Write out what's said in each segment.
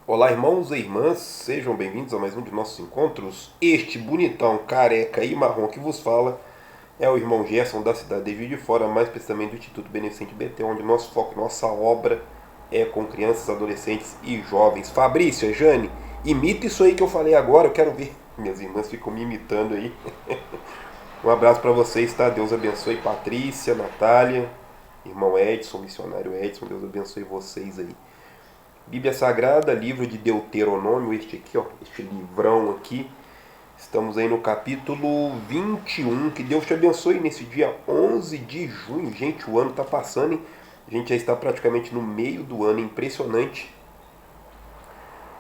Olá, irmãos e irmãs, sejam bem-vindos a mais um de nossos encontros. Este bonitão, careca e marrom que vos fala é o irmão Gerson da cidade de Juiz de Fora, mais precisamente do Instituto Beneficente BT, onde nosso foco, nossa obra é com crianças, adolescentes e jovens. Fabrício, Jane, imita isso aí que eu falei agora, eu quero ver. Minhas irmãs ficam me imitando aí. Um abraço para vocês, tá? Deus abençoe Patrícia, Natália, irmão Edson, missionário Edson, Deus abençoe vocês aí. Bíblia Sagrada, livro de Deuteronômio, este aqui, ó, este livrão aqui. Estamos aí no capítulo 21. Que Deus te abençoe nesse dia 11 de junho. Gente, o ano está passando, hein? A gente já está praticamente no meio do ano. Impressionante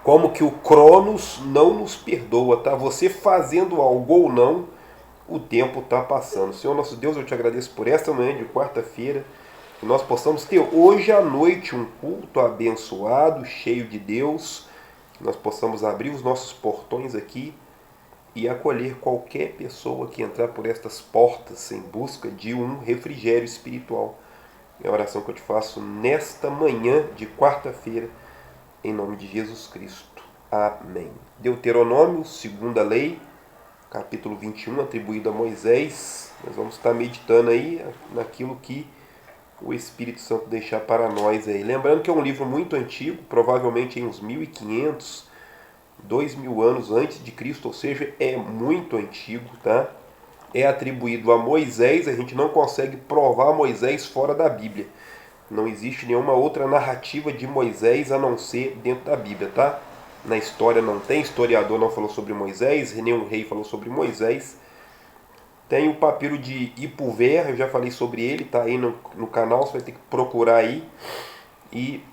como que o Cronos não nos perdoa, tá? Você fazendo algo ou não, o tempo está passando. Senhor nosso Deus, eu te agradeço por esta manhã de quarta-feira. Que nós possamos ter hoje à noite um culto abençoado, cheio de Deus. Que nós possamos abrir os nossos portões aqui e acolher qualquer pessoa que entrar por estas portas em busca de um refrigério espiritual. É a oração que eu te faço nesta manhã de quarta-feira, em nome de Jesus Cristo. Amém. Deuteronômio, segunda lei, capítulo 21, atribuído a Moisés. Nós vamos estar meditando aí naquilo que o Espírito Santo deixar para nós aí. Lembrando que é um livro muito antigo, provavelmente em uns 1500, 2000 anos antes de Cristo, ou seja, é muito antigo, tá? É atribuído a Moisés, a gente não consegue provar Moisés fora da Bíblia. Não existe nenhuma outra narrativa de Moisés a não ser dentro da Bíblia, tá? Na história não tem, historiador não falou sobre Moisés, nenhum rei falou sobre Moisés. Tem o papiro de Ipuver, eu já falei sobre ele, tá aí no canal, você vai ter que procurar aí. E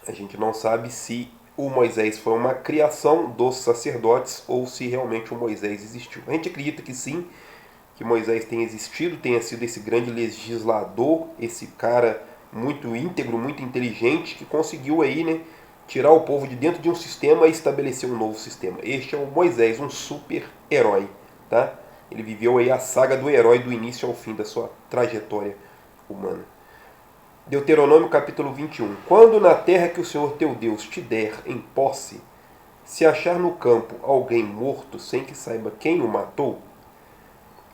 a gente não sabe se o Moisés foi uma criação dos sacerdotes ou se realmente o Moisés existiu. A gente acredita que sim, que Moisés tenha existido, tenha sido esse grande legislador, esse cara muito íntegro, muito inteligente, que conseguiu aí, né, tirar o povo de dentro de um sistema e estabelecer um novo sistema. Este é o Moisés, um super-herói, tá? Ele viveu aí a saga do herói do início ao fim da sua trajetória humana. Deuteronômio capítulo 21. Quando na terra que o Senhor teu Deus te der em posse, se achar no campo alguém morto sem que saiba quem o matou,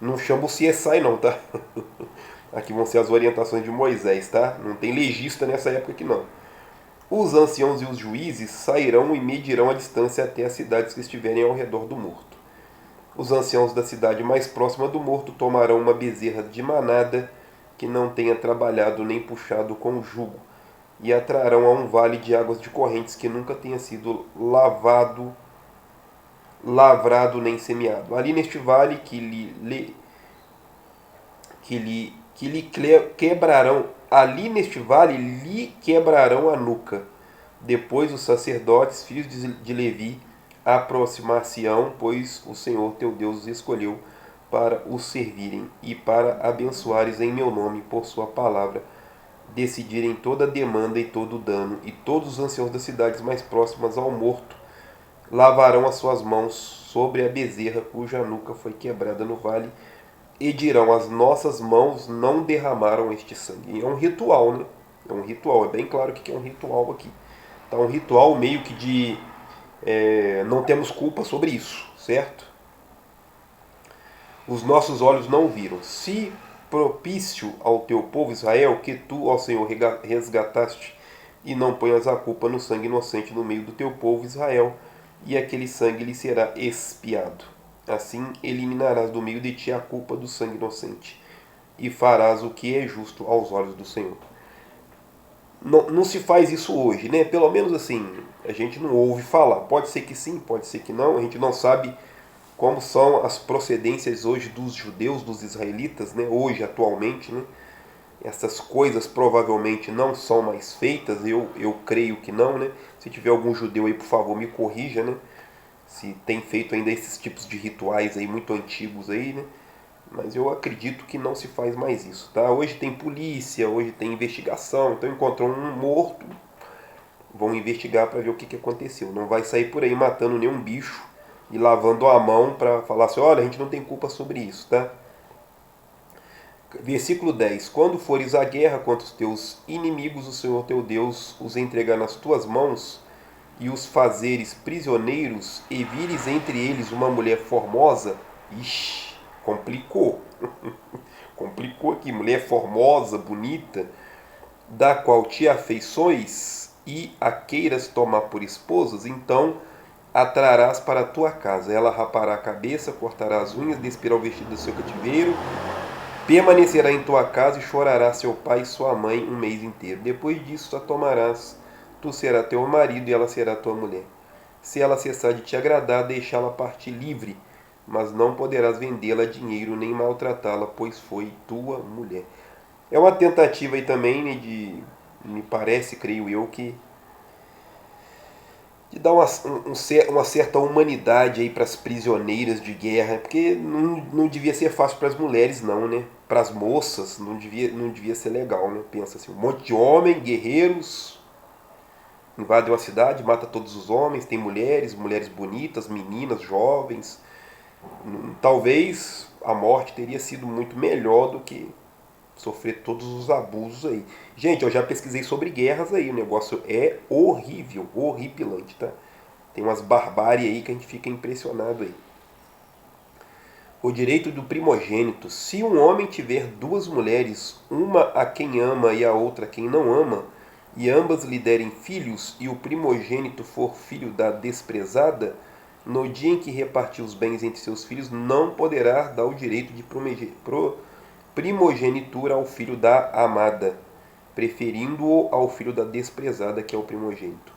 não chama o CSI não, tá? Aqui vão ser as orientações de Moisés, tá? Não tem legista nessa época aqui não. Os anciãos e os juízes sairão e medirão a distância até as cidades que estiverem ao redor do morto. Os anciãos da cidade mais próxima do morto tomarão uma bezerra de manada que não tenha trabalhado nem puxado com jugo, e a trarão a um vale de águas de correntes que nunca tenha sido lavrado nem semeado. Ali neste vale quebrarão, ali neste vale lhe quebrarão a nuca. Depois os sacerdotes, filhos de Levi, aproximar-se-ão, pois o Senhor teu Deus os escolheu para os servirem e para abençoares em meu nome por sua palavra, decidirem toda a demanda e todo o dano, e todos os anciãos das cidades mais próximas ao morto lavarão as suas mãos sobre a bezerra cuja nuca foi quebrada no vale, e dirão: as nossas mãos não derramaram este sangue. E é um ritual, né? É um ritual, é bem claro que é um ritual aqui. Tá um ritual meio que de não temos culpa sobre isso, certo? Os nossos olhos não viram. Se propício ao teu povo Israel, que tu, ó Senhor, resgataste, e não ponhas a culpa no sangue inocente no meio do teu povo Israel, e aquele sangue lhe será expiado. Assim eliminarás do meio de ti a culpa do sangue inocente, e farás o que é justo aos olhos do Senhor. Não se faz isso hoje, né? Pelo menos assim, a gente não ouve falar. Pode ser que sim, pode ser que não. A gente não sabe como são as procedências hoje dos judeus, dos israelitas, né? Hoje, atualmente, né? Essas coisas provavelmente não são mais feitas, eu creio que não, né? Se tiver algum judeu aí, por favor, me corrija, né? Se tem feito ainda esses tipos de rituais aí muito antigos aí, né? Mas eu acredito que não se faz mais isso, tá? Hoje tem polícia, hoje tem investigação, então encontrou um morto, vão investigar para ver o que aconteceu. Não vai sair por aí matando nenhum bicho e lavando a mão para falar assim: olha, a gente não tem culpa sobre isso, tá? Versículo 10: quando fores à guerra contra os teus inimigos, o Senhor teu Deus os entregar nas tuas mãos, e os fazeres prisioneiros, e vires entre eles uma mulher formosa, ixi, complicou. Complicou aqui, mulher formosa, bonita, da qual te afeições e a queiras tomar por esposas, então a trarás para a tua casa. Ela rapará a cabeça, cortará as unhas, despirá o vestido do seu cativeiro, permanecerá em tua casa e chorará seu pai e sua mãe um mês inteiro. Depois disso a tomarás, tu serás teu marido e ela será tua mulher. Se ela cessar de te agradar, deixá-la partir livre, mas não poderás vendê-la a dinheiro nem maltratá-la, pois foi tua mulher. É uma tentativa aí também, né, me parece, creio eu, que de dar uma certa humanidade aí para as prisioneiras de guerra, porque não devia ser fácil para as mulheres não, né? Para as moças não devia ser legal, né? Pensa assim, um monte de homem, guerreiros, invadem uma cidade, mata todos os homens, tem mulheres, mulheres bonitas, meninas, jovens. Talvez a morte teria sido muito melhor do que sofrer todos os abusos aí. Gente, eu já pesquisei sobre guerras aí, o negócio é horrível, horripilante, tá? Tem umas barbáries aí que a gente fica impressionado aí. O direito do primogênito. Se um homem tiver duas mulheres, uma a quem ama e a outra a quem não ama, e ambas lhe derem filhos, e o primogênito for filho da desprezada, no dia em que repartir os bens entre seus filhos, não poderá dar o direito de primogenitura ao filho da amada, preferindo-o ao filho da desprezada, que é o primogênito.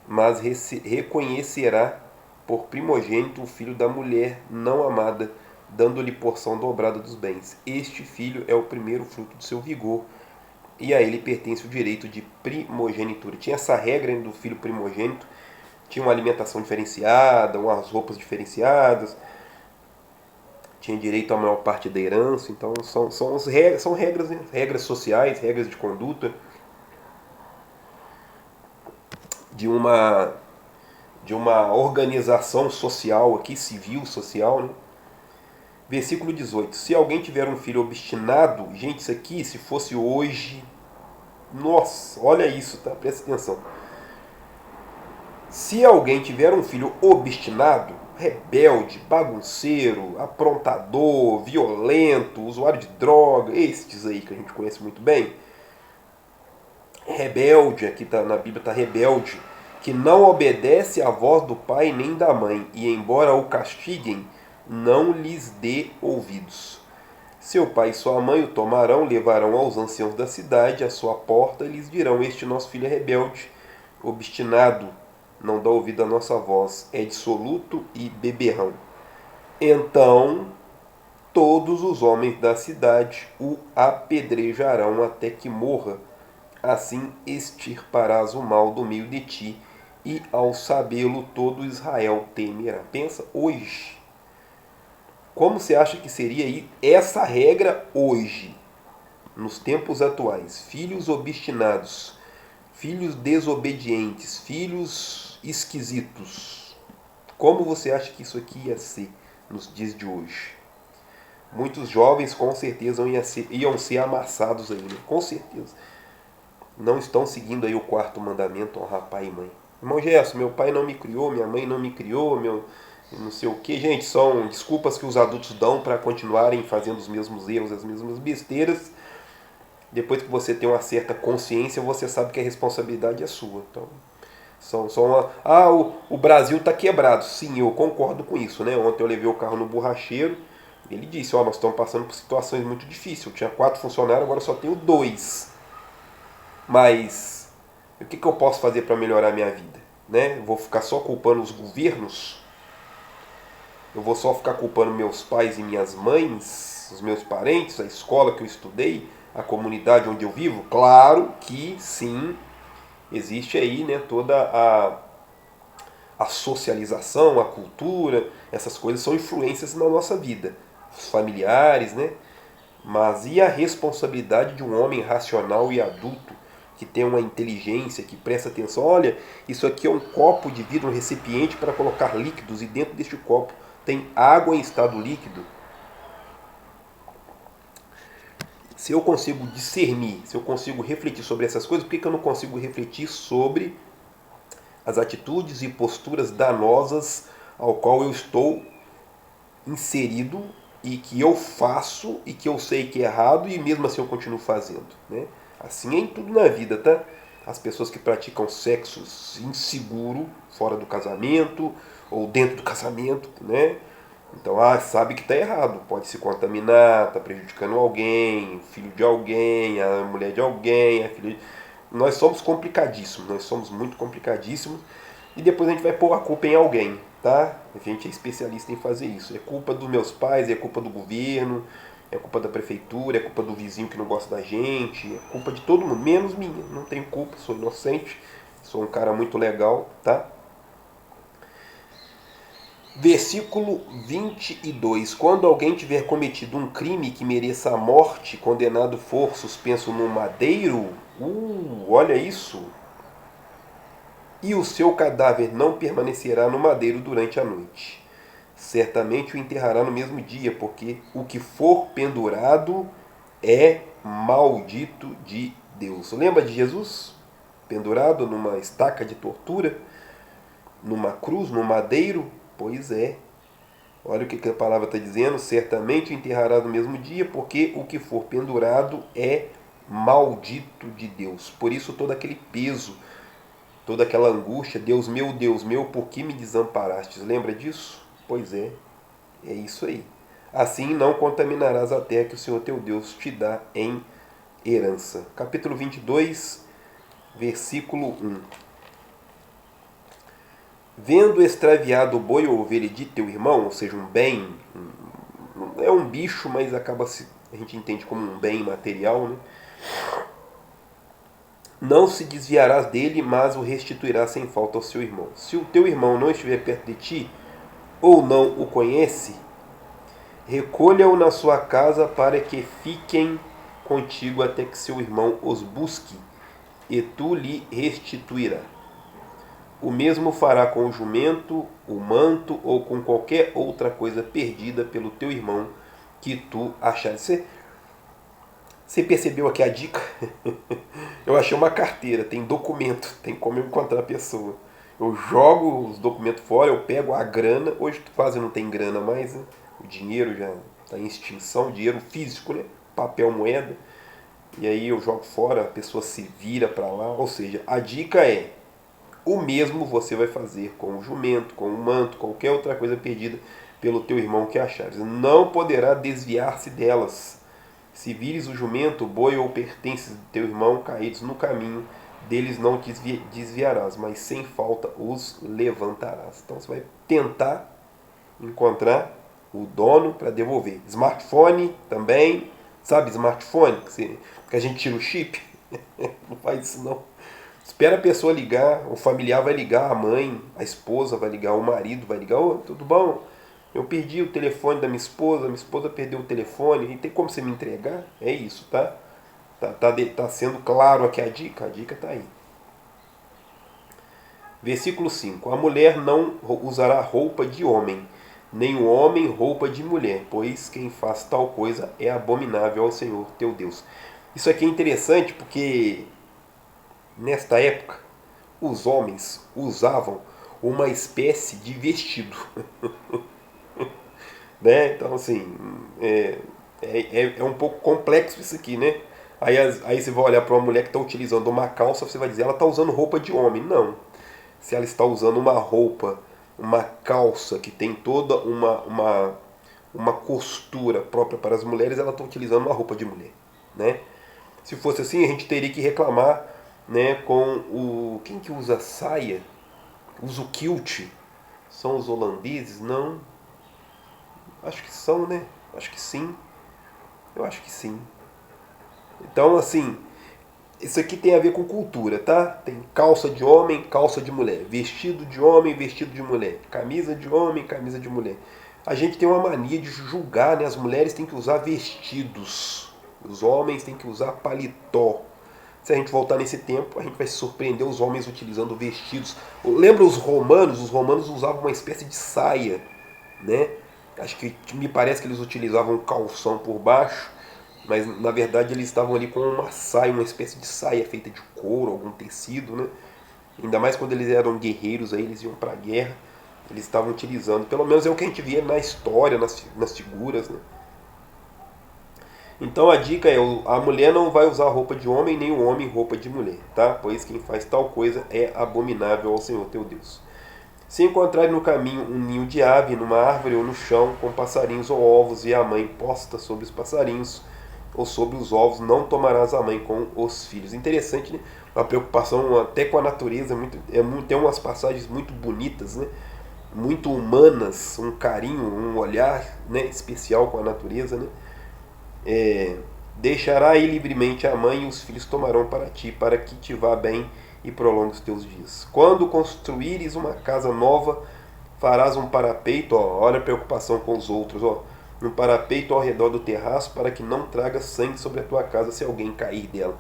Mas reconhecerá por primogênito o filho da mulher não amada, dando-lhe porção dobrada dos bens. Este filho é o primeiro fruto do seu vigor, e a ele pertence o direito de primogenitura. Tinha essa regra do filho primogênito, tinha uma alimentação diferenciada, umas roupas diferenciadas, tinha direito à maior parte da herança. Então são regras, né? Regras sociais, regras de conduta de uma organização social aqui, civil, social, né? Versículo 18. Se alguém tiver um filho obstinado, gente, isso aqui, se fosse hoje, nossa, olha isso, tá? Presta atenção. Se alguém tiver um filho obstinado, rebelde, bagunceiro, aprontador, violento, usuário de droga, estes aí que a gente conhece muito bem, rebelde, aqui tá, na Bíblia está rebelde, que não obedece à voz do pai nem da mãe, e embora o castiguem, não lhes dê ouvidos. Seu pai e sua mãe o tomarão, levarão aos anciãos da cidade, à sua porta, e lhes dirão: este nosso filho é rebelde, obstinado, não dá ouvido à nossa voz, é dissoluto e beberrão. Então todos os homens da cidade o apedrejarão até que morra. Assim extirparás o mal do meio de ti, e ao sabê-lo todo Israel temerá. Pensa hoje. Como você acha que seria aí essa regra hoje, nos tempos atuais? Filhos obstinados, filhos desobedientes, filhos esquisitos. Como você acha que isso aqui ia ser nos dias de hoje? Muitos jovens com certeza iam ser amassados aí, né? Com certeza. Não estão seguindo aí o quarto mandamento, honrar pai e mãe. Irmão Gerson, meu pai não me criou, minha mãe não me criou, meu não sei o que. Gente, são desculpas que os adultos dão para continuarem fazendo os mesmos erros, as mesmas besteiras. Depois que você tem uma certa consciência, você sabe que a responsabilidade é sua. Então, o Brasil está quebrado. Sim, eu concordo com isso, né? Ontem eu levei o carro no borracheiro. Ele disse: nós estamos passando por situações muito difíceis. Eu tinha 4 funcionários, agora só tenho 2. Mas o que eu posso fazer para melhorar a minha vida? Né? Eu vou ficar só culpando os governos? Eu vou só ficar culpando meus pais e minhas mães, os meus parentes, a escola que eu estudei, a comunidade onde eu vivo? Claro que sim, existe aí, né, toda a socialização, a cultura, essas coisas são influências na nossa vida, os familiares, né? Mas e a responsabilidade de um homem racional e adulto que tem uma inteligência, que presta atenção? Olha, isso aqui é um copo de vidro, um recipiente para colocar líquidos, e dentro deste copo tem água em estado líquido. Se eu consigo discernir, se eu consigo refletir sobre essas coisas, por que eu não consigo refletir sobre as atitudes e posturas danosas ao qual eu estou inserido e que eu faço e que eu sei que é errado e mesmo assim eu continuo fazendo, né? Assim é em tudo na vida, tá? As pessoas que praticam sexo inseguro fora do casamento ou dentro do casamento, né? Então, sabe que está errado, pode se contaminar, está prejudicando alguém, o filho de alguém, a mulher de alguém, a filha de... Nós somos complicadíssimos, nós somos muito complicadíssimos e depois a gente vai pôr a culpa em alguém, tá? A gente é especialista em fazer isso. É culpa dos meus pais, é culpa do governo, é culpa da prefeitura, é culpa do vizinho que não gosta da gente, é culpa de todo mundo, menos minha. Não tenho culpa, sou inocente, sou um cara muito legal, tá? Versículo 22. Quando alguém tiver cometido um crime que mereça a morte, condenado for suspenso no madeiro, olha isso, e o seu cadáver não permanecerá no madeiro durante a noite. Certamente o enterrará no mesmo dia, porque o que for pendurado é maldito de Deus. Lembra de Jesus? Pendurado numa estaca de tortura, numa cruz, no madeiro? Pois é. Olha o que a palavra está dizendo. Certamente o enterrará no mesmo dia, porque o que for pendurado é maldito de Deus. Por isso todo aquele peso, toda aquela angústia, Deus meu, por que me desamparastes? Lembra disso? Pois é isso aí. Assim não contaminarás a terra que o Senhor teu Deus te dá em herança. Capítulo 22, versículo 1. Vendo extraviado o boi ou ovelha de teu irmão, ou seja, um bem, é um bicho, mas a gente entende como um bem material, né? Não se desviarás dele, mas o restituirás sem falta ao seu irmão. Se o teu irmão não estiver perto de ti, ou não o conhece, recolha-o na sua casa para que fiquem contigo até que seu irmão os busque, e tu lhe restituirás. O mesmo fará com o jumento, o manto ou com qualquer outra coisa perdida pelo teu irmão que tu achares. Você percebeu aqui a dica? Eu achei uma carteira, tem documento, tem como eu encontrar a pessoa. Eu jogo os documentos fora, eu pego a grana. Hoje quase não tem grana mais, né? O dinheiro já está em extinção, dinheiro físico, né? Papel, moeda. E aí eu jogo fora, a pessoa se vira para lá. Ou seja, a dica é: o mesmo você vai fazer com o jumento, com o manto, qualquer outra coisa perdida pelo teu irmão que achares. Não poderá desviar-se delas. Se vires o jumento, o boi ou pertences do teu irmão caídos no caminho, deles não te desviarás, mas sem falta os levantarás. Então você vai tentar encontrar o dono para devolver. Smartphone também, sabe smartphone? Que a gente tira o chip? Não faz isso não. Espera a pessoa ligar, o familiar vai ligar, a mãe, a esposa vai ligar, o marido vai ligar. Ô, tudo bom? Eu perdi o telefone da minha esposa perdeu o telefone, e tem como você me entregar? É isso, tá? Tá sendo claro aqui a dica tá aí. Versículo 5. A mulher não usará roupa de homem, nem o homem roupa de mulher, pois quem faz tal coisa é abominável ao Senhor teu Deus. Isso aqui é interessante porque nesta época os homens usavam uma espécie de vestido. Né? Então, assim, é um pouco complexo isso aqui, né? Aí você vai olhar para uma mulher que está utilizando uma calça, você vai dizer, ela está usando roupa de homem. Não. Se ela está usando uma roupa, uma calça que tem toda uma costura própria para as mulheres, ela está utilizando uma roupa de mulher, né? Se fosse assim, a gente teria que reclamar, né, com o... Quem que usa saia? Usa o kilt? São os holandeses? Não. Acho que são, né? Acho que sim. Eu acho que sim. Então, assim, isso aqui tem a ver com cultura, tá? Tem calça de homem, calça de mulher. Vestido de homem, vestido de mulher. Camisa de homem, camisa de mulher. A gente tem uma mania de julgar, né? As mulheres têm que usar vestidos. Os homens têm que usar paletó. Se a gente voltar nesse tempo, a gente vai se surpreender os homens utilizando vestidos. Lembra os romanos? Os romanos usavam uma espécie de saia, né? Acho que me parece que eles utilizavam um calção por baixo, mas na verdade eles estavam ali com uma saia, uma espécie de saia feita de couro, algum tecido, né? Ainda mais quando eles eram guerreiros, aí eles iam para a guerra, eles estavam utilizando. Pelo menos é o que a gente vê na história, nas figuras, né? Então a dica é, a mulher não vai usar roupa de homem, nem o homem roupa de mulher, tá? Pois quem faz tal coisa é abominável ao Senhor teu Deus. Se encontrar no caminho um ninho de ave, numa árvore ou no chão, com passarinhos ou ovos, e a mãe posta sobre os passarinhos ou sobre os ovos, não tomarás a mãe com os filhos. Interessante, né? Uma preocupação até com a natureza, tem umas passagens muito bonitas, né? Muito humanas, um carinho, um olhar, né, especial com a natureza, né? Deixará aí livremente a mãe e os filhos tomarão para ti, para que te vá bem e prolongue os teus dias. Quando construíres uma casa nova, farás um parapeito, ó, olha a preocupação com os outros, ó, um parapeito ao redor do terraço, para que não traga sangue sobre a tua casa se alguém cair dela.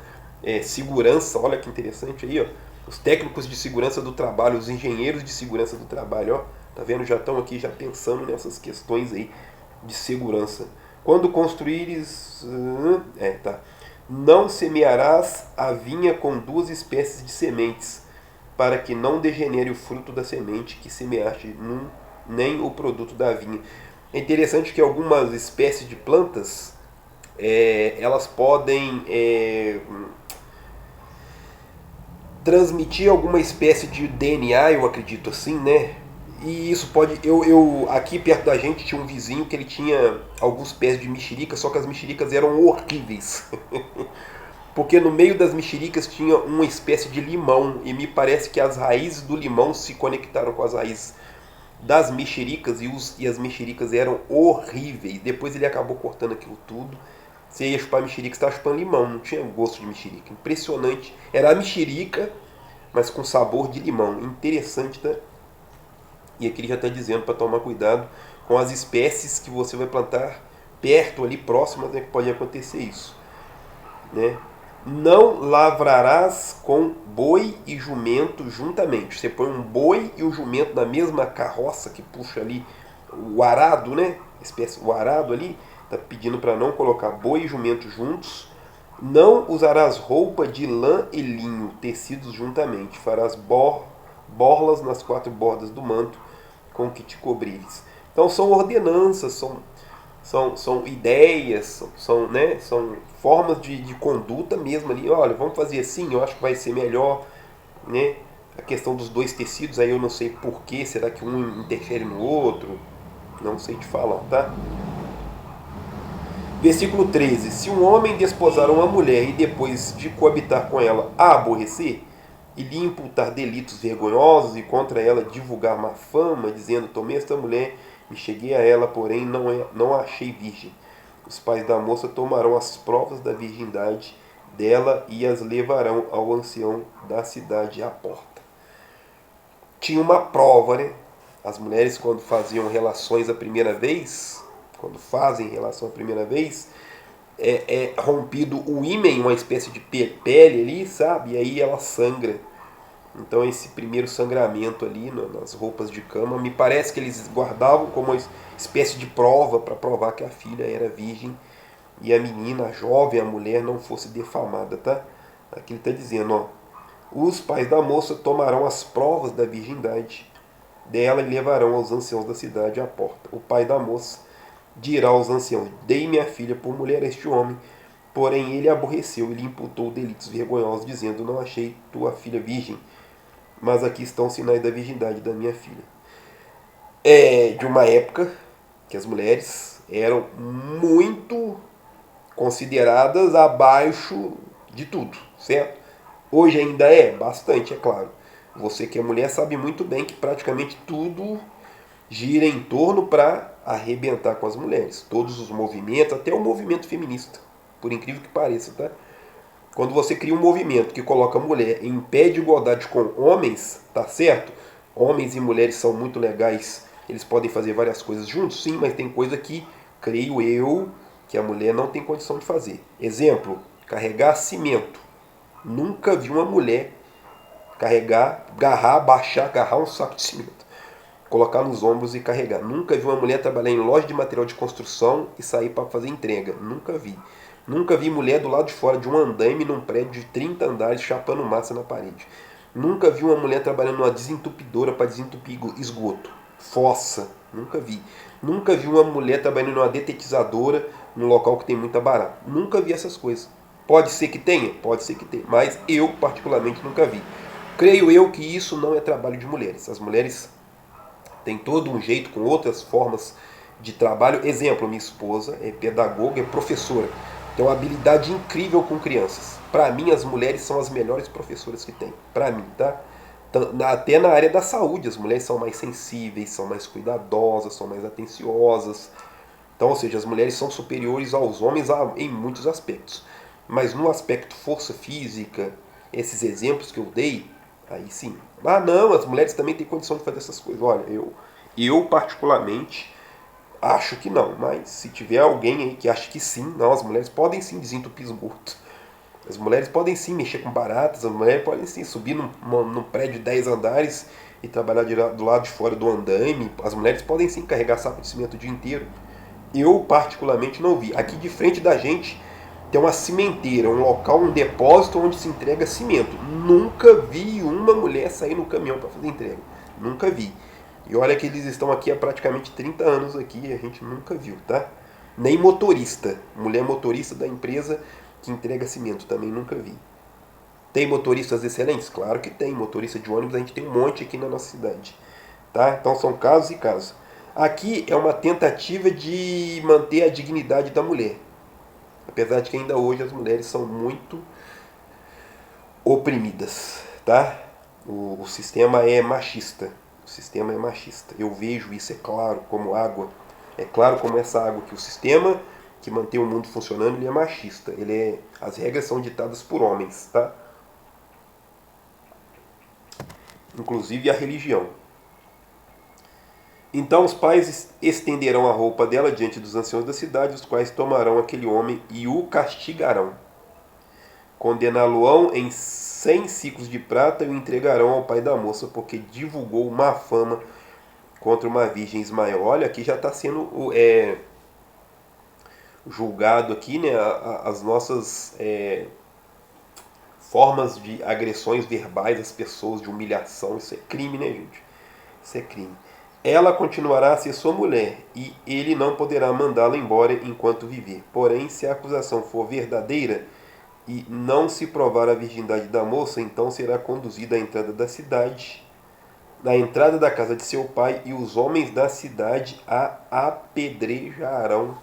Segurança, olha que interessante aí, ó. Os técnicos de segurança do trabalho, os engenheiros de segurança do trabalho, ó, tá vendo? Já estão aqui já pensando nessas questões aí de segurança. Quando construíres, não semearás a vinha com duas espécies de sementes, para que não degenere o fruto da semente que semeaste, nem o produto da vinha. É interessante que algumas espécies de plantas, elas podem transmitir alguma espécie de DNA, eu acredito assim, né? E isso pode. Aqui perto da gente tinha um vizinho que ele tinha alguns pés de mexerica, só que as mexericas eram horríveis. Porque no meio das mexericas tinha uma espécie de limão, e me parece que as raízes do limão se conectaram com as raízes das mexericas, e as mexericas eram horríveis. Depois ele acabou cortando aquilo tudo. Você ia chupar mexerica, você estava chupando limão, não tinha gosto de mexerica. Impressionante. Era a mexerica, mas com sabor de limão. Interessante, tá? E aqui ele já está dizendo para tomar cuidado com as espécies que você vai plantar perto, ali próximas, né, que pode acontecer isso, né? Não lavrarás com boi e jumento juntamente. Você põe um boi e o jumento na mesma carroça que puxa ali o arado, né? O arado ali está pedindo para não colocar boi e jumento juntos. Não usarás roupa de lã e linho tecidos juntamente. Farás borlas nas quatro bordas do manto com que te cobrires. Então são ordenanças, são ideias, são formas de conduta mesmo ali. Olha, vamos fazer assim, eu acho que vai ser melhor, né? A questão dos dois tecidos, aí eu não sei porquê, será que um interfere no outro? Não sei te falar, tá? Versículo 13. Se um homem desposar uma mulher e depois de coabitar com ela a aborrecer, e lhe imputar delitos vergonhosos e contra ela divulgar má fama, dizendo, tomei esta mulher, me cheguei a ela, porém não a achei virgem. Os pais da moça tomarão as provas da virgindade dela e as levarão ao ancião da cidade à porta. Tinha uma prova, né? As mulheres, quando faziam relações a primeira vez, quando fazem relação a primeira vez, é rompido o ímen, uma espécie de pele ali, sabe? E aí ela sangra. Então esse primeiro sangramento ali nas roupas de cama, me parece que eles guardavam como uma espécie de prova para provar que a filha era virgem e a menina, a jovem, a mulher não fosse defamada, tá? Aqui ele está dizendo, ó, os pais da moça tomarão as provas da virgindade dela e levarão aos anciãos da cidade à porta. O pai da moça dirá aos anciãos, dei minha filha por mulher a este homem, porém ele aborreceu e lhe imputou delitos vergonhosos, dizendo, não achei tua filha virgem, mas aqui estão os sinais da virgindade da minha filha. É de uma época que as mulheres eram muito consideradas abaixo de tudo, certo? Hoje ainda é, bastante, é claro. Você que é mulher sabe muito bem que praticamente tudo gira em torno para arrebentar com as mulheres. Todos os movimentos, até o movimento feminista, por incrível que pareça, tá? Quando você cria um movimento que coloca a mulher em pé de igualdade com homens, tá certo? Homens e mulheres são muito legais, eles podem fazer várias coisas juntos, sim, mas tem coisa que, creio eu, que a mulher não tem condição de fazer. Exemplo, carregar cimento. Nunca vi uma mulher carregar, agarrar um saco de cimento, colocar nos ombros e carregar. Nunca vi uma mulher trabalhar em loja de material de construção e sair para fazer entrega. Nunca vi. Nunca vi mulher do lado de fora de um andaime num prédio de 30 andares chapando massa na parede. Nunca vi uma mulher trabalhando numa desentupidora para desentupir esgoto. Fossa, nunca vi. Nunca vi uma mulher trabalhando numa detetizadora num local que tem muita barata. Nunca vi essas coisas. Pode ser que tenha? Pode ser que tenha. Mas eu, particularmente, nunca vi. Creio eu que isso não é trabalho de mulheres. As mulheres têm todo um jeito, com outras formas de trabalho. Exemplo, minha esposa é pedagoga, é professora. Tem uma habilidade incrível com crianças. Para mim, as mulheres são as melhores professoras que tem. Para mim, tá? Até na área da saúde, as mulheres são mais sensíveis, são mais cuidadosas, são mais atenciosas. Então, ou seja, as mulheres são superiores aos homens em muitos aspectos. Mas no aspecto força física, esses exemplos que eu dei, aí sim. Ah, não, as mulheres também têm condição de fazer essas coisas. Olha, eu particularmente acho que não, mas se tiver alguém aí que acha que sim, não, as mulheres podem sim desentupir esgoto. As mulheres podem sim mexer com baratas, as mulheres podem sim subir num prédio de 10 andares e trabalhar do lado de fora do andaime. As mulheres podem sim carregar saco de cimento o dia inteiro. Eu particularmente não vi. Aqui de frente da gente tem uma cimenteira, um local, um depósito onde se entrega cimento. Nunca vi uma mulher sair no caminhão para fazer entrega. Nunca vi. E olha que eles estão aqui há praticamente 30 anos aqui e a gente nunca viu, tá? Nem motorista. Mulher motorista da empresa que entrega cimento também nunca vi. Tem motoristas excelentes? Claro que tem. Motorista de ônibus a gente tem um monte aqui na nossa cidade. Tá? Então são casos e casos. Aqui é uma tentativa de manter a dignidade da mulher. Apesar de que ainda hoje as mulheres são muito oprimidas. Tá? O sistema é machista. O sistema é machista. Eu vejo isso, é claro, como água. É claro como essa água que o sistema que mantém o mundo funcionando, ele é machista. As regras são ditadas por homens, tá? Inclusive a religião. Então os pais estenderão a roupa dela diante dos anciãos da cidade, os quais tomarão aquele homem e o castigarão. Condená-lo-ão em 100 ciclos de prata e o entregarão ao pai da moça, porque divulgou má fama contra uma virgem Ismael. Olha, aqui já está sendo julgado aqui, né, as nossas formas de agressões verbais às pessoas, de humilhação. Isso é crime, né, gente? Isso é crime. Ela continuará a ser sua mulher, e ele não poderá mandá-la embora enquanto viver. Porém, se a acusação for verdadeira e não se provar a virgindade da moça, então será conduzida à entrada da cidade, na entrada da casa de seu pai, e os homens da cidade a apedrejarão.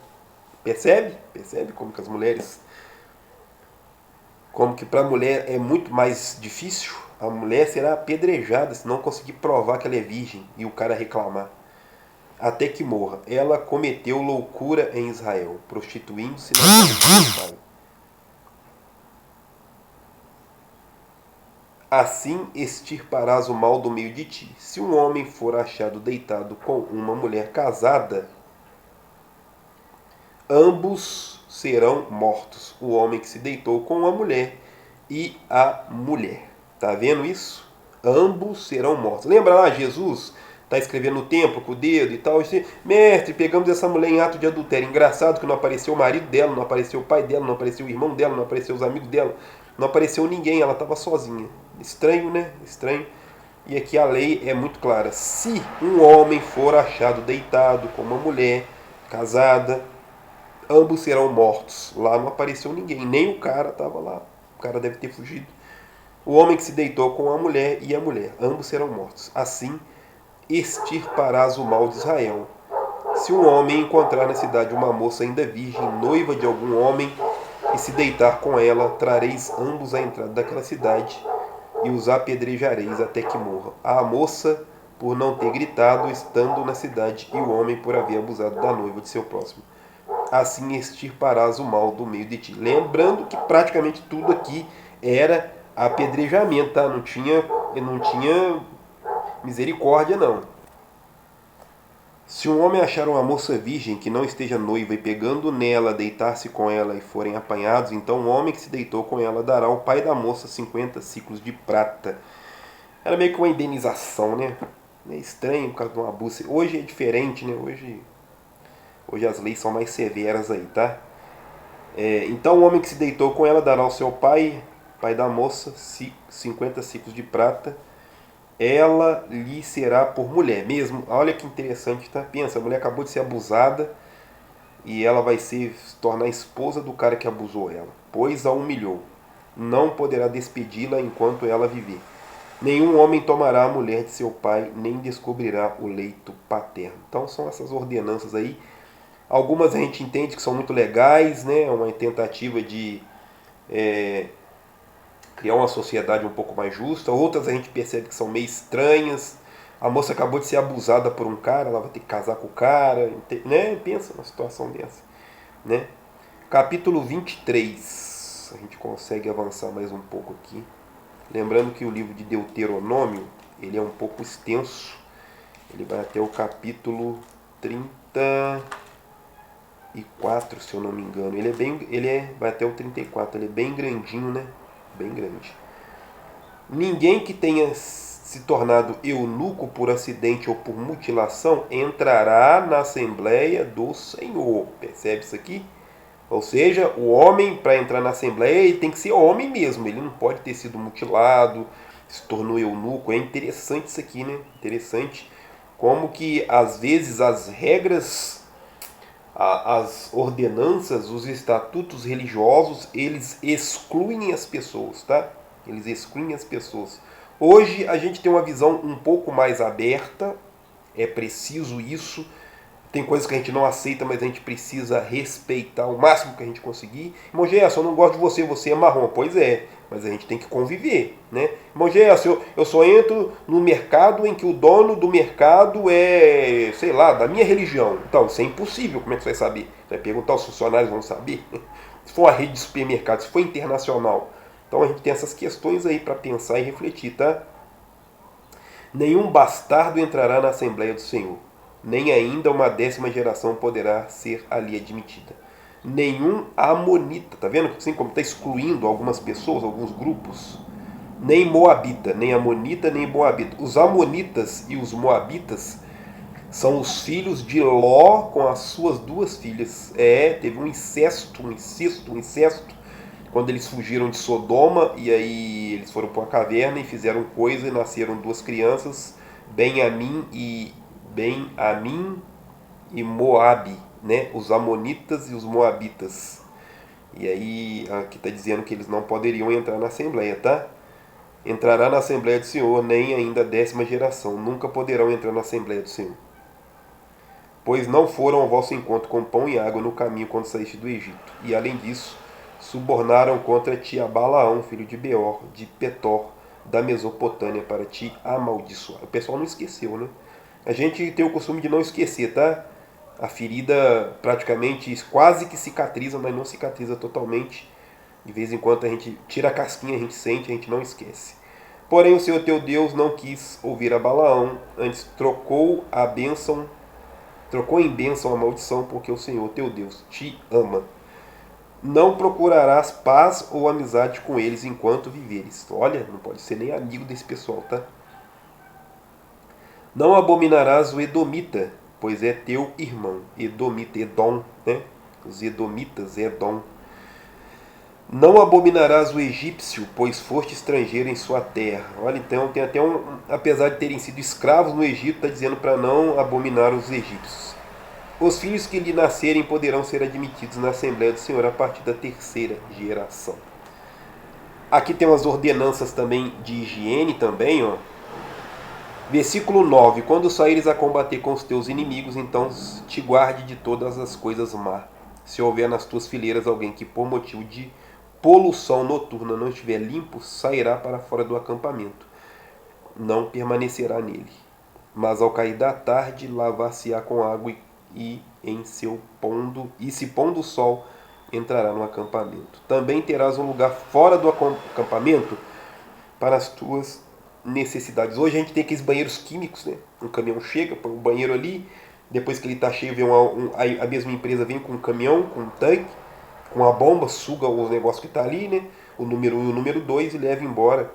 Percebe? Percebe como que as mulheres... Como que para a mulher é muito mais difícil? A mulher será apedrejada se não conseguir provar que ela é virgem e o cara reclamar. Até que morra. Ela cometeu loucura em Israel, prostituindo-se na casa de seu pai. Assim extirparás o mal do meio de ti. Se um homem for achado deitado com uma mulher casada, ambos serão mortos. O homem que se deitou com a mulher e a mulher. Tá vendo isso? Ambos serão mortos. Lembra lá, Jesus está escrevendo no templo com o dedo e tal. E mestre, pegamos essa mulher em ato de adultério. Engraçado que não apareceu o marido dela, não apareceu o pai dela, não apareceu o irmão dela, não apareceu os amigos dela, não apareceu ninguém, ela estava sozinha. Estranho, né? Estranho. E aqui a lei é muito clara. Se um homem for achado deitado com uma mulher casada, ambos serão mortos. Lá não apareceu ninguém, nem o cara estava lá. O cara deve ter fugido. O homem que se deitou com a mulher e a mulher, ambos serão mortos. Assim extirparás o mal de Israel. Se um homem encontrar na cidade uma moça ainda virgem, noiva de algum homem, e se deitar com ela, trareis ambos à entrada daquela cidade e os apedrejareis até que morra. A moça por não ter gritado estando na cidade, e o homem por haver abusado da noiva de seu próximo. Assim extirparás o mal do meio de ti. Lembrando que praticamente tudo aqui era apedrejamento, tá? Não tinha misericórdia, não. Se um homem achar uma moça virgem que não esteja noiva e pegando nela, deitar-se com ela e forem apanhados, então o homem que se deitou com ela dará ao pai da moça 50 ciclos de prata. Era meio que uma indenização, né? É estranho por causa de um abuso. Hoje é diferente, né? Hoje as leis são mais severas aí, tá? Então o homem que se deitou com ela dará ao seu pai pai da moça, 50 ciclos de prata, ela lhe será por mulher. Mesmo, olha que interessante, tá? Pensa, a mulher acabou de ser abusada e ela vai se tornar esposa do cara que abusou ela, pois a humilhou. Não poderá despedi-la enquanto ela viver. Nenhum homem tomará a mulher de seu pai, nem descobrirá o leito paterno. Então são essas ordenanças aí. Algumas a gente entende que são muito legais, né? Uma tentativa de criar uma sociedade um pouco mais justa. Outras a gente percebe que são meio estranhas. A moça acabou de ser abusada por um cara, ela vai ter que casar com o cara, né? Pensa numa situação dessa, né? Capítulo 23. A gente consegue avançar mais um pouco aqui. Lembrando que o livro de Deuteronômio, ele é um pouco extenso. Ele vai até o capítulo 34, se eu não me engano. Vai até o 34, ele é bem grandinho, né? Bem grande. Ninguém que tenha se tornado eunuco por acidente ou por mutilação entrará na Assembleia do Senhor. Percebe isso aqui? Ou seja, o homem, para entrar na Assembleia, ele tem que ser homem mesmo. Ele não pode ter sido mutilado, se tornou eunuco. É interessante isso aqui, né? Interessante como que, às vezes, as regras, as ordenanças, os estatutos religiosos, eles excluem as pessoas, tá? Eles excluem as pessoas. Hoje, a gente tem uma visão um pouco mais aberta. É preciso isso. Tem coisas que a gente não aceita, mas a gente precisa respeitar o máximo que a gente conseguir. Irmão Gerson, eu não gosto de você, você é marrom. Pois é, mas a gente tem que conviver, né? Irmão Gerson, eu só entro no mercado em que o dono do mercado é, sei lá, da minha religião. Então, isso é impossível, como é que você vai saber? Você vai perguntar, os funcionários vão saber? Se for uma rede de supermercados, se for internacional. Então a gente tem essas questões aí para pensar e refletir, tá? Nenhum bastardo entrará na Assembleia do Senhor, nem ainda uma 10ª geração poderá ser ali admitida. Nenhum amonita, tá vendo? Assim como está excluindo algumas pessoas, alguns grupos. Nem moabita, nem amonita, nem moabita. Os amonitas e os moabitas são os filhos de Ló com as suas 2 filhas. Teve um incesto, quando eles fugiram de Sodoma, e aí eles foram para uma caverna e fizeram coisa e nasceram 2 crianças, Ben-Amim e Moabe, né? Os amonitas e os moabitas. E aí aqui está dizendo que eles não poderiam entrar na Assembleia, tá? Entrará na Assembleia do Senhor, nem ainda a 10ª geração, nunca poderão entrar na Assembleia do Senhor. Pois não foram ao vosso encontro com pão e água no caminho quando saíste do Egito. E além disso, subornaram contra ti a Balaão, filho de Beor, de Petor, da Mesopotâmia, para te amaldiçoar. O pessoal não esqueceu, né? A gente tem o costume de não esquecer, tá? A ferida praticamente quase que cicatriza, mas não cicatriza totalmente. De vez em quando a gente tira a casquinha, a gente sente, a gente não esquece. Porém o Senhor teu Deus não quis ouvir a Balaão, antes trocou em bênção a maldição, porque o Senhor teu Deus te ama. Não procurarás paz ou amizade com eles enquanto viveres. Olha, não pode ser nem amigo desse pessoal, tá? Não abominarás o Edomita, pois é teu irmão. Edomita, Edom, né? Os Edomitas, Edom. Não abominarás o egípcio, pois foste estrangeiro em sua terra. Olha, então tem até apesar de terem sido escravos no Egito, está dizendo para não abominar os egípcios. Os filhos que lhe nascerem poderão ser admitidos na Assembleia do Senhor a partir da 3ª geração. Aqui tem umas ordenanças também de higiene também, ó. Versículo 9. Quando saíres a combater com os teus inimigos, então te guarde de todas as coisas má. Se houver nas tuas fileiras alguém que por motivo de poluição noturna não estiver limpo, sairá para fora do acampamento. Não permanecerá nele. Mas ao cair da tarde, lavar-se-á com água e se pondo o sol, entrará no acampamento. Também terás um lugar fora do acampamento para as tuas necessidades. Hoje a gente tem aqueles banheiros químicos, né? Um caminhão chega, põe um banheiro ali, depois que ele está cheio, vem a mesma empresa vem com um caminhão, com um tanque, com a bomba, suga os negócios que está ali, né? O número 1 e o número 2 e leva embora.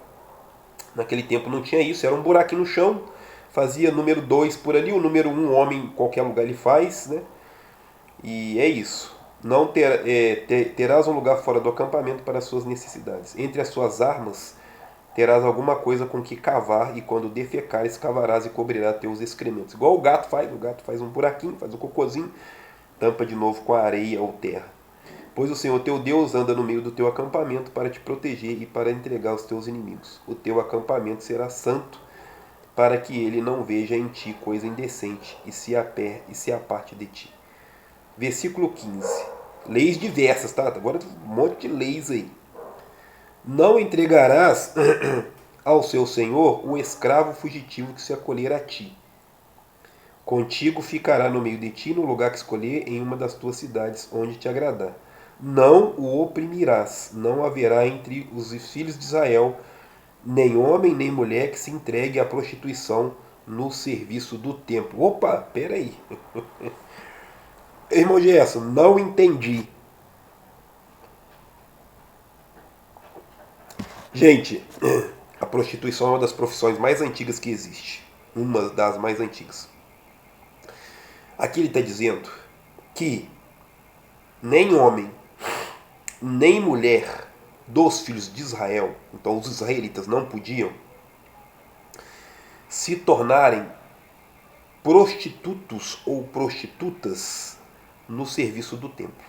Naquele tempo não tinha isso, era um buraquinho no chão, fazia número 2 por ali, o número 1, homem, em qualquer lugar ele faz, né? E é isso. Não terás um lugar fora do acampamento para as suas necessidades. Entre as suas armas terás alguma coisa com que cavar, e quando defecares, cavarás e cobrirás teus excrementos. Igual o gato faz um buraquinho, faz um cocôzinho, tampa de novo com a areia ou terra. Pois o Senhor teu Deus anda no meio do teu acampamento para te proteger e para entregar aos teus inimigos. O teu acampamento será santo, para que ele não veja em ti coisa indecente e se aparte de ti. Versículo 15. Leis diversas, tá? Agora um monte de leis aí. Não entregarás ao seu senhor o escravo fugitivo que se acolher a ti. Contigo ficará no meio de ti, no lugar que escolher, em uma das tuas cidades, onde te agradar. Não o oprimirás, não haverá entre os filhos de Israel nem homem nem mulher que se entregue à prostituição no serviço do templo. Opa, peraí. Irmão Gerson, não entendi. Gente, a prostituição é uma das profissões mais antigas que existe. Uma das mais antigas. Aqui ele está dizendo que nem homem, nem mulher dos filhos de Israel, então os israelitas não podiam se tornarem prostitutos ou prostitutas no serviço do templo.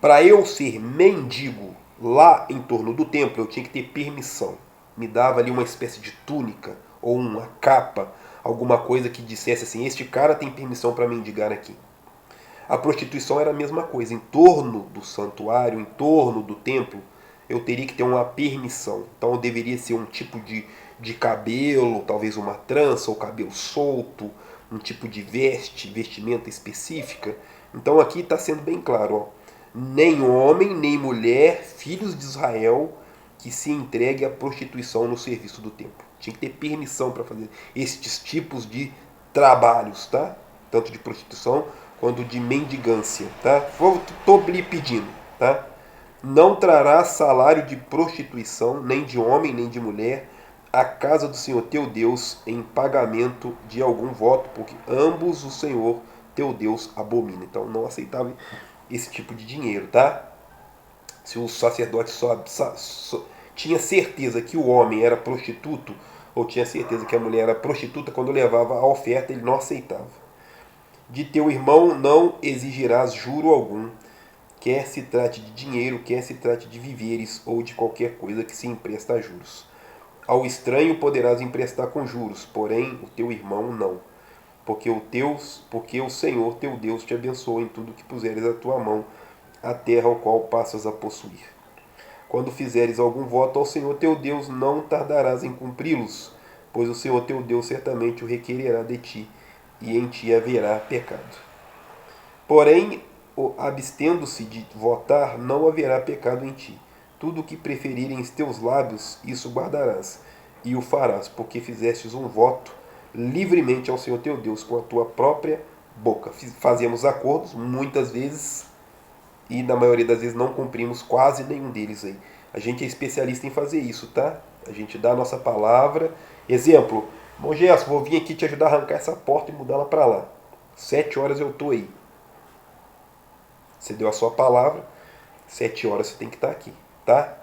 Para eu ser mendigo lá em torno do templo, eu tinha que ter permissão. Me dava ali uma espécie de túnica ou uma capa, alguma coisa que dissesse assim: este cara tem permissão para mendigar aqui. A prostituição era a mesma coisa. Em torno do santuário, em torno do templo, eu teria que ter uma permissão. Então eu deveria ser um tipo de cabelo, talvez uma trança ou cabelo solto, um tipo de vestimenta específica. Então aqui está sendo bem claro, ó. Nem homem, nem mulher, filhos de Israel, que se entregue à prostituição no serviço do templo. Tinha que ter permissão para fazer estes tipos de trabalhos, tá? Tanto de prostituição quanto de mendigância, tá? Estou lhe pedindo, tá? Não trará salário de prostituição, nem de homem, nem de mulher, à casa do Senhor teu Deus em pagamento de algum voto, porque ambos o Senhor teu Deus abomina. Então não aceitava esse tipo de dinheiro, tá? Se o sacerdote tinha certeza que o homem era prostituto, ou tinha certeza que a mulher era prostituta, quando levava a oferta ele não aceitava. De teu irmão não exigirás juro algum, quer se trate de dinheiro, quer se trate de víveres ou de qualquer coisa que se empresta a juros. Ao estranho poderás emprestar com juros, porém o teu irmão não. Porque o Senhor teu Deus te abençoa em tudo que puseres a tua mão, a terra ao qual passas a possuir. Quando fizeres algum voto ao Senhor teu Deus, não tardarás em cumpri-los, pois o Senhor teu Deus certamente o requererá de ti, e em ti haverá pecado. Porém, abstendo-se de votar, não haverá pecado em ti. Tudo o que preferirem os teus lábios, isso guardarás, e o farás, porque fizestes um voto livremente ao Senhor teu Deus com a tua própria boca. Fazemos acordos, muitas vezes, e na maioria das vezes não cumprimos quase nenhum deles aí. A gente é especialista em fazer isso, tá? A gente dá a nossa palavra. Exemplo, irmão Gerson, vou vir aqui te ajudar a arrancar essa porta e mudá-la para lá. 7 horas eu estou aí. Você deu a sua palavra, 7 horas você tem que estar aqui, tá?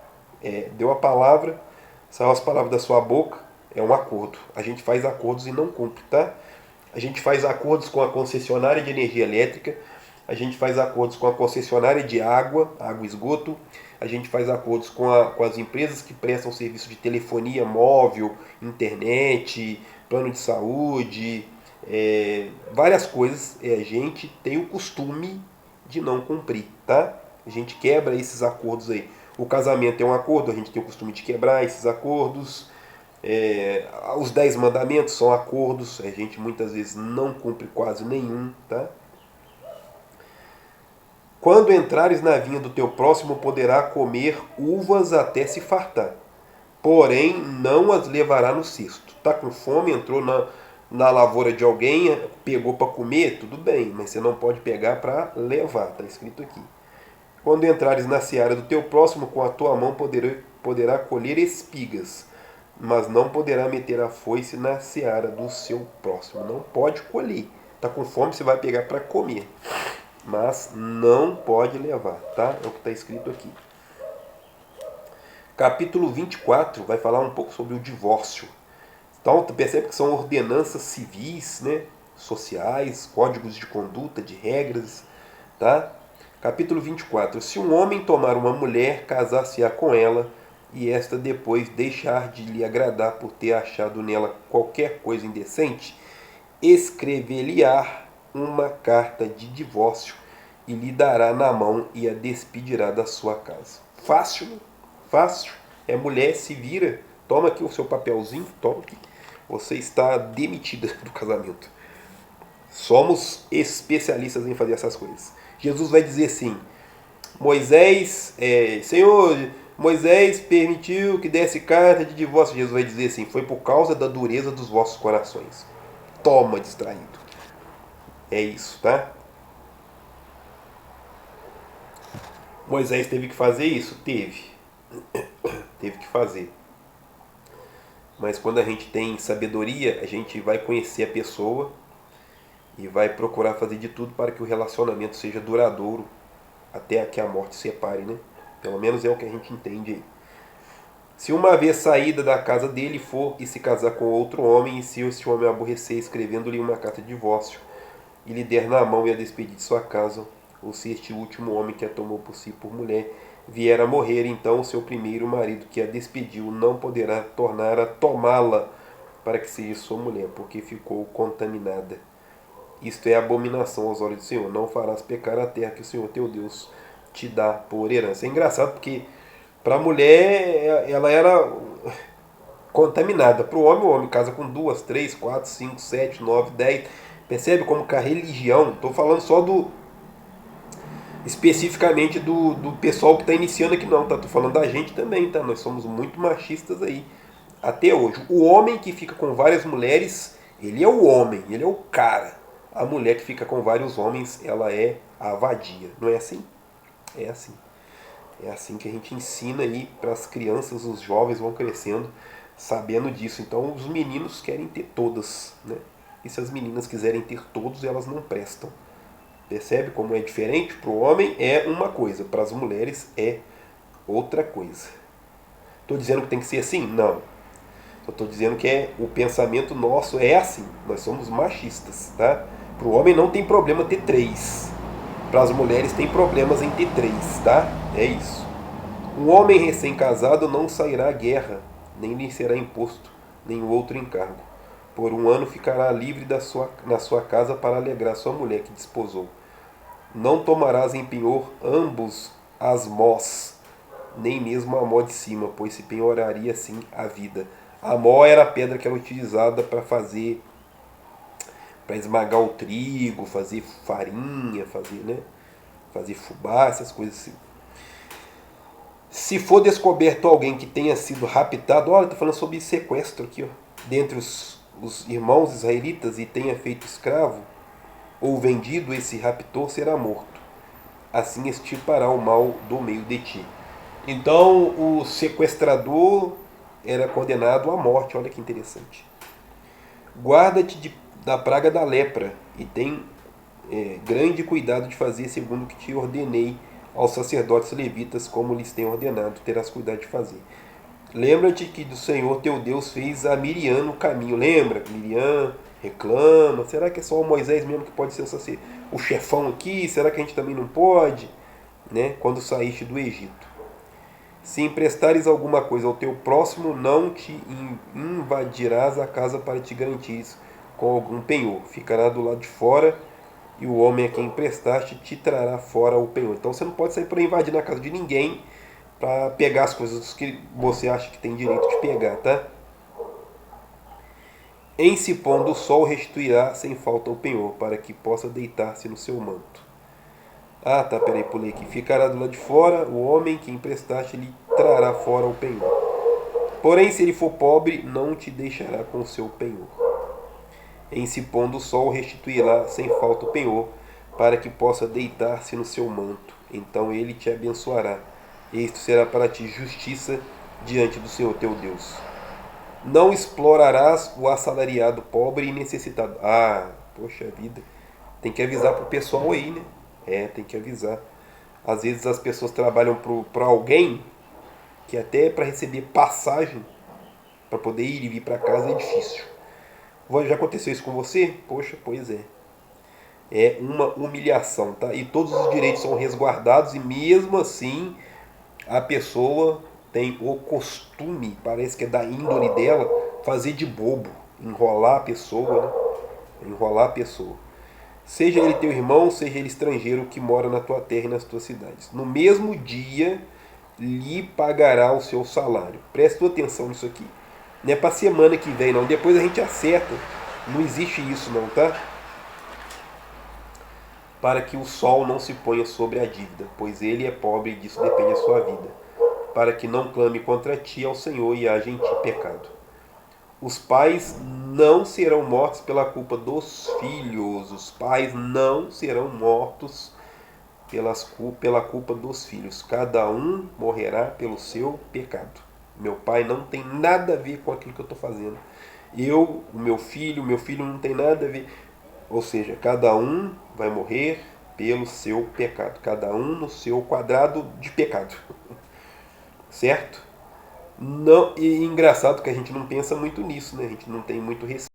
Deu a palavra, saiu as palavras da sua boca, é um acordo. A gente faz acordos e não cumpre, tá? A gente faz acordos com a concessionária de energia elétrica, a gente faz acordos com a concessionária de água e esgoto, a gente faz acordos com as empresas que prestam serviço de telefonia móvel, internet, plano de saúde, várias coisas. A gente tem o costume de não cumprir, tá? A gente quebra esses acordos aí. O casamento é um acordo, a gente tem o costume de quebrar esses acordos. Os 10 mandamentos são acordos, a gente muitas vezes não cumpre quase nenhum, tá? Quando entrares na vinha do teu próximo, poderá comer uvas até se fartar, porém não as levará no cesto. Tá com fome, entrou na lavoura de alguém, pegou para comer, tudo bem, mas você não pode pegar para levar, está escrito aqui. Quando entrares na seara do teu próximo, com a tua mão poderá colher espigas, mas não poderá meter a foice na seara do seu próximo. Não pode colher. Está com fome, você vai pegar para comer. mas não pode levar, tá? É o que está escrito aqui. Capítulo 24 vai falar um pouco sobre o divórcio. Então, tu percebe que são ordenanças civis, né? Sociais, códigos de conduta, de regras, tá? Capítulo 24. Se um homem tomar uma mulher, casar-se-á com ela, e esta depois deixar de lhe agradar por ter achado nela qualquer coisa indecente, escrever-lhe-á uma carta de divórcio e lhe dará na mão e a despedirá da sua casa. Fácil, né? Fácil. É mulher, se vira, toma aqui o seu papelzinho, toma aqui. Você está demitida do casamento. Somos especialistas em fazer essas coisas. Jesus vai dizer assim, Senhor, Moisés permitiu que desse carta de divórcio. Jesus vai dizer assim, foi por causa da dureza dos vossos corações. Toma, distraído. É isso, tá? Moisés teve que fazer isso? Teve. Teve que fazer. Mas quando a gente tem sabedoria, a gente vai conhecer a pessoa e vai procurar fazer de tudo para que o relacionamento seja duradouro até que a morte separe, né? Pelo menos é o que a gente entende aí. Se uma vez saída da casa dele for e se casar com outro homem, e se esse homem aborrecer escrevendo-lhe uma carta de divórcio e lhe der na mão e a despedir de sua casa, ou se este último homem que a tomou por si por mulher vier a morrer, então o seu primeiro marido que a despediu não poderá tornar a tomá-la para que seja sua mulher, porque ficou contaminada. Isto é abominação aos olhos do Senhor. Não farás pecar a terra que o Senhor teu Deus te dá por herança. É engraçado porque para a mulher ela era contaminada. Para o homem casa com 2, 3, 4, 5, 7, 9, 10. Percebe como que a religião, estou falando só especificamente do pessoal que está iniciando aqui não, tá? Estou falando da gente também, tá? Nós somos muito machistas aí, até hoje. O homem que fica com várias mulheres, ele é o homem, ele é o cara. A mulher que fica com vários homens, ela é a vadia. Não é assim? É assim. É assim que a gente ensina aí para as crianças, os jovens vão crescendo sabendo disso. Então os meninos querem ter todas, né? E se as meninas quiserem ter todos, elas não prestam. Percebe como é diferente? Para o homem é uma coisa, para as mulheres é outra coisa. Estou dizendo que tem que ser assim? Não. Só estou dizendo que o pensamento nosso é assim. Nós somos machistas, tá? Para o homem não tem problema ter 3. Para as mulheres tem problemas em ter 3, tá? É isso. Um homem recém-casado não sairá à guerra, nem lhe será imposto nenhum outro encargo. Por 1 ano ficará livre na sua casa para alegrar sua mulher que desposou. Não tomarás em penhor ambos as mós, nem mesmo a mó de cima, pois se penhoraria assim a vida. A mó era a pedra que era utilizada para esmagar o trigo, fazer farinha, fazer fubá, essas coisas assim. Se for descoberto alguém que tenha sido raptado, olha, está falando sobre sequestro aqui, ó, dentre os irmãos israelitas e tenha feito escravo, ou vendido, esse raptor será morto. Assim extirpará o mal do meio de ti. Então o sequestrador era condenado à morte, olha que interessante. Guarda-te da praga da lepra e tem grande cuidado de fazer segundo o que te ordenei aos sacerdotes levitas, como lhes tenho ordenado, terás cuidado de fazer. Lembra-te que do Senhor teu Deus fez a Miriam no caminho. Lembra? Miriam reclama. Será que é só o Moisés mesmo que pode ser o chefão aqui? Será que a gente também não pode? Né? Quando saíste do Egito. Se emprestares alguma coisa ao teu próximo, não te invadirás a casa para te garantires com algum penhor. Ficará do lado de fora e o homem a quem emprestaste te trará fora o penhor. Então você não pode sair para invadir na casa de ninguém para pegar as coisas que você acha que tem direito de pegar, tá? Em se pondo o sol restituirá sem falta o penhor, para que possa deitar-se no seu manto. Ah, tá, peraí, pulei aqui. Ficará do lado de fora, o homem que emprestaste lhe trará fora o penhor. Porém, se ele for pobre, não te deixará com o seu penhor. Em se pondo o sol restituirá sem falta o penhor, para que possa deitar-se no seu manto. Então ele te abençoará. Isto será para ti justiça diante do Senhor teu Deus. Não explorarás o assalariado pobre e necessitado. Ah, poxa vida. Tem que avisar pro pessoal aí, né? Tem que avisar. Às vezes as pessoas trabalham para alguém que até para receber passagem, para poder ir e vir para casa é difícil. Já aconteceu isso com você? Poxa, pois é. É uma humilhação, tá? E todos os direitos são resguardados e mesmo assim a pessoa tem o costume, parece que é da índole dela, fazer de bobo, enrolar a pessoa, né? Enrolar a pessoa. Seja ele teu irmão, seja ele estrangeiro que mora na tua terra e nas tuas cidades. No mesmo dia lhe pagará o seu salário. Presta atenção nisso aqui. Não é para semana que vem, não. Depois a gente acerta. Não existe isso, não, tá? Para que o sol não se ponha sobre a dívida, pois ele é pobre e disso depende a sua vida. Para que não clame contra ti ao Senhor e haja em ti pecado. Os pais não serão mortos pela culpa dos filhos. Os pais não serão mortos pela culpa dos filhos. Cada um morrerá pelo seu pecado. Meu pai não tem nada a ver com aquilo que eu estou fazendo. O meu filho não tem nada a ver. Ou seja, cada um vai morrer pelo seu pecado. Cada um no seu quadrado de pecado. Certo? Não, e engraçado que a gente não pensa muito nisso, né? A gente não tem muito respeito